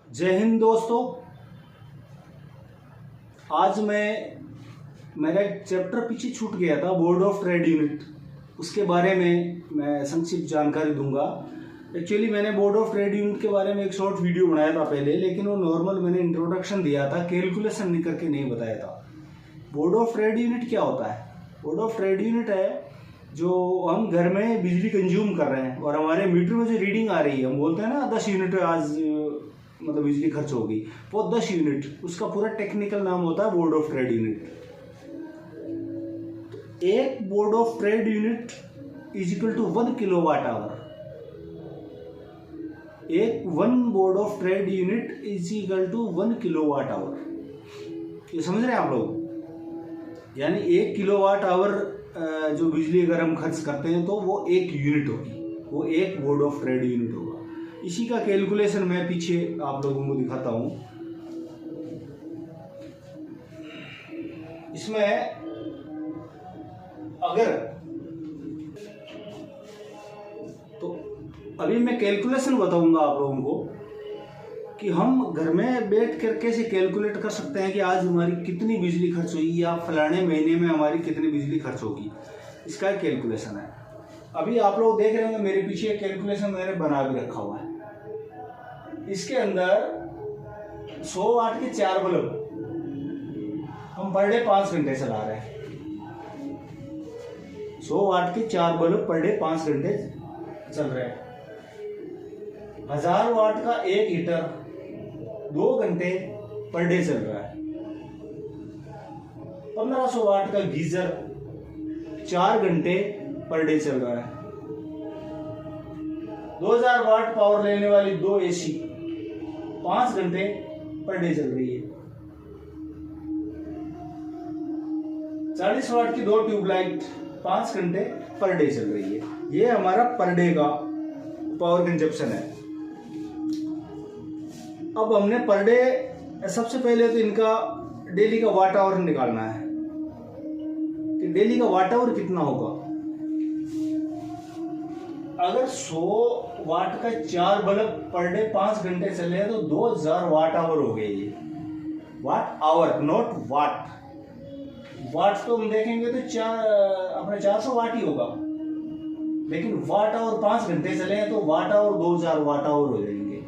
जय हिंद दोस्तों। आज मेरा एक चैप्टर पीछे छूट गया था, बोर्ड ऑफ ट्रेड यूनिट। उसके बारे में मैं संक्षिप्त जानकारी दूंगा। एक्चुअली मैंने बोर्ड ऑफ ट्रेड यूनिट के बारे में एक शॉर्ट वीडियो बनाया था पहले, लेकिन वो नॉर्मल मैंने इंट्रोडक्शन दिया था, कैलकुलेशन नहीं करके नहीं बताया था। बोर्ड ऑफ ट्रेड यूनिट क्या होता है? बोर्ड ऑफ ट्रेड यूनिट है जो हम घर में बिजली कंज्यूम कर रहे हैं और हमारे मीटर में जो रीडिंग आ रही है, हम बोलते हैं ना 10 यूनिट आज मतलब बिजली खर्च होगी, वो 10 यूनिट, उसका पूरा टेक्निकल नाम होता है बोर्ड ऑफ ट्रेड यूनिट। एक board of trade unit is equal to 1 kilowatt hour. एक 1 board of trade unit is equal to 1 kilowatt hour. ये समझ रहे हैं आप लोग? यानी 1 किलोवाट आवर जो बिजली अगर हम खर्च करते हैं तो वो 1 यूनिट होगी, वो 1 बोर्ड ऑफ ट्रेड यूनिट होगा। इसी का कैलकुलेशन मैं पीछे आप लोगों को दिखाता हूं। इसमें अगर तो अभी मैं कैलकुलेशन बताऊंगा आप लोगों को कि हम घर में बैठ कर कैसे कैलकुलेट कर सकते हैं कि आज हमारी कितनी बिजली खर्च हुई या फलाने महीने में हमारी कितनी बिजली खर्च होगी। इसका कैलकुलेशन है। अभी आप लोग देख रहे होंगे मेरे पीछे कैलकुलेशन मैंने बना भी रखा हुआ है। इसके अंदर 100 वाट के 4 बल्ब हम पर डे 5 घंटे चला रहे हैं। 100 वाट के 4 बल्ब पर डे 5 घंटे चल रहे हैं। 1000 वाट का एक हीटर 2 घंटे पर डे चल रहा है। 1500 वाट का गीजर 4 घंटे पर डे चल रहा है। 2000 वाट पावर लेने वाली 2 एसी 5 घंटे पर डे चल रही है। 40 वाट की 2 ट्यूबलाइट 5 घंटे पर डे चल रही है। ये हमारा पर डे का पावर कंजप्शन है। अब हमने पर डे सबसे पहले तो इनका डेली का वाट आवर निकालना है कि डेली का वाट आवर कितना होगा। अगर 100 वाट का 4 बल्ब पर डे 5 घंटे चले तो 2000 वाट आवर हो गए। ये वाट आवर, नॉट वाट। वाट तो हम देखेंगे तो अपने 400 वाट ही होगा, लेकिन वाट आवर 5 घंटे चले तो वाट आवर 2000 वाट आवर हो जाएंगे।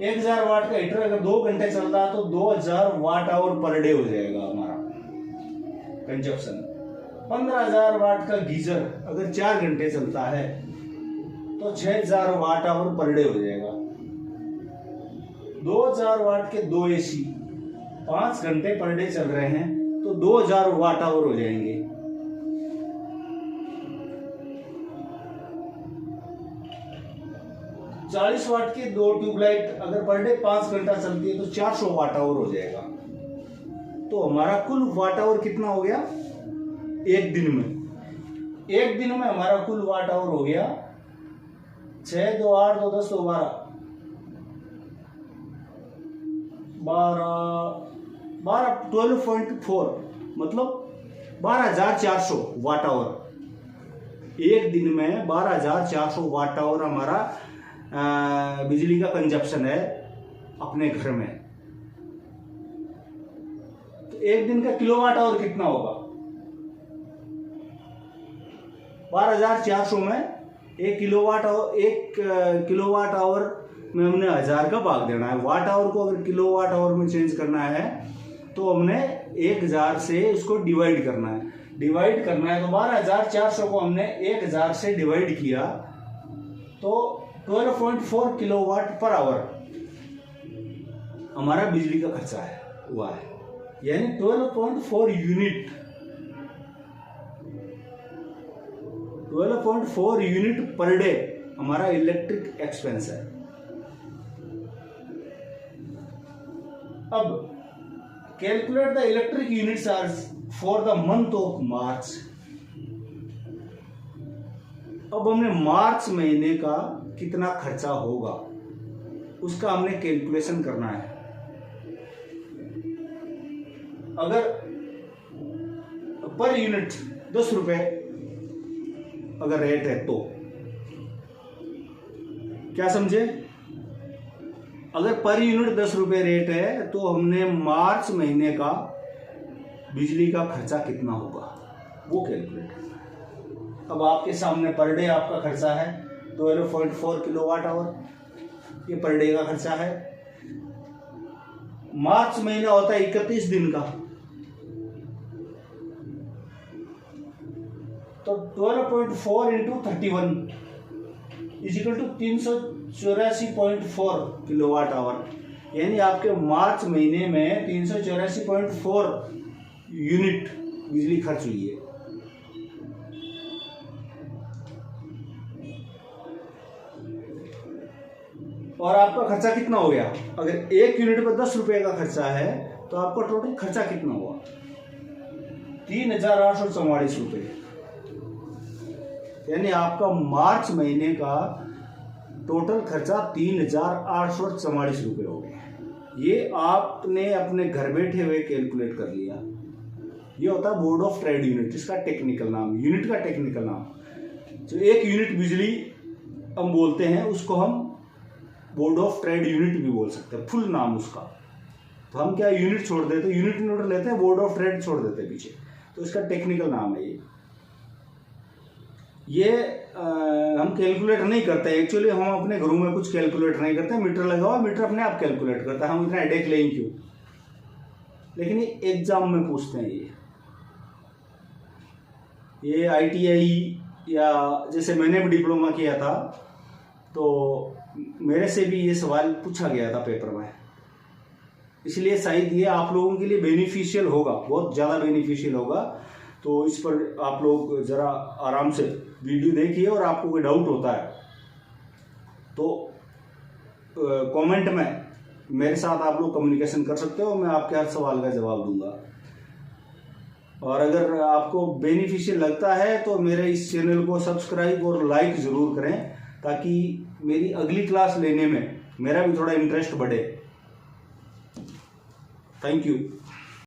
1000 वाट का हीटर अगर 2 घंटे चल रहा तो 2000 वाट आवर पर डे हो जाएगा हमारा कंजप्शन। 15000 वाट का गीजर अगर 4 घंटे चलता है तो 6000 वाट आवर पर डे हो जाएगा। 2000 वाट के 2 एसी 5 घंटे पर डे चल रहे हैं तो 2000 वाट आवर हो जाएंगे। चालीस वाट की 2 ट्यूबलाइट अगर पर डे 5 घंटा चलती है तो 400 वाट आवर हो जाएगा। तो हमारा कुल वाट आवर कितना हो गया एक दिन में? एक दिन में हमारा कुल वाट आवर हो गया 6 2 8 2 10 2 12 12.4 मतलब 12400 वाट आवर। एक दिन में 12400 वाट आवर हमारा बिजली का कंजप्शन है अपने घर में। तो एक दिन का किलोवाट आवर कितना होगा? 12400 में 1 किलोवाट आवर में हमने 1000 का भाग देना है। वाट आवर को अगर किलोवाट आवर में चेंज करना है तो हमने 1000 से उसको डिवाइड करना है। तो 12400 को हमने 1000 से डिवाइड किया तो 12.4 किलोवाट पर आवर हमारा बिजली का खर्चा हुआ है। यानी 12.4 यूनिट 12.4 यूनिट पर डे हमारा इलेक्ट्रिक एक्सपेंस है। अब calculate the electric unit charge for the month of March. अब हमने मार्च महीने का कितना खर्चा होगा उसका हमने कैलकुलेशन करना है। अगर पर यूनिट 10 रुपए अगर रेट है तो क्या समझे? अगर पर यूनिट 10 रुपये रेट है तो हमने मार्च महीने का बिजली का खर्चा कितना होगा वो कैलकुलेट करना। अब आपके सामने पर डे आपका खर्चा है 12.4 किलोवाट आवर, ये पर डे का खर्चा है। मार्च महीना होता है 31 दिन का, तो 12.4 into 31 is equal to 384.4 kilowatt hour, यानी आपके मार्च महीने में 384.4 यूनिट बिजली खर्च हुई है। और आपका खर्चा कितना हो गया? अगर एक यूनिट पर 10 रुपए का खर्चा है तो आपका टोटल खर्चा कितना हुआ? 3,844 रुपये, यानी आपका मार्च महीने का टोटल खर्चा 3,844 रुपये हो गया। ये आपने अपने घर बैठे हुए कैलकुलेट कर लिया। ये होता है बोर्ड ऑफ ट्रेड यूनिट, इसका टेक्निकल नाम, यूनिट का टेक्निकल नाम। जो एक यूनिट बिजली हम बोलते हैं उसको हम बोर्ड ऑफ ट्रेड यूनिट भी बोल सकते हैं, फुल नाम उसका। तो हम क्या यूनिट छोड़ देते हैं, यूनिट नोट लेते हैं, बोर्ड ऑफ ट्रेड छोड़ देते हैं पीछे, तो इसका टेक्निकल नाम है ये हम कैलकुलेट नहीं करते एक्चुअली। हम अपने घरों में कुछ कैलकुलेट नहीं करते, मीटर लगा हुआ, मीटर अपने आप कैलकुलेट करता है, हम इतना हेडेक लें क्यों। लेकिन ये एग्जाम में पूछते हैं ये ITI या जैसे मैंने भी डिप्लोमा किया था तो मेरे से भी ये सवाल पूछा गया था पेपर में, इसलिए शायद ये आप लोगों के लिए बेनिफिशियल होगा, बहुत ज़्यादा बेनिफिशियल होगा। तो इस पर आप लोग ज़रा आराम से वीडियो देखिए, और आपको कोई डाउट होता है तो कमेंट में मेरे साथ आप लोग कम्युनिकेशन कर सकते हो, मैं आपके हर सवाल का जवाब दूंगा। और अगर आपको बेनिफिशियल लगता है तो मेरे इस चैनल को सब्सक्राइब और लाइक ज़रूर करें, ताकि मेरी अगली क्लास लेने में मेरा भी थोड़ा इंटरेस्ट बढ़े। Thank you.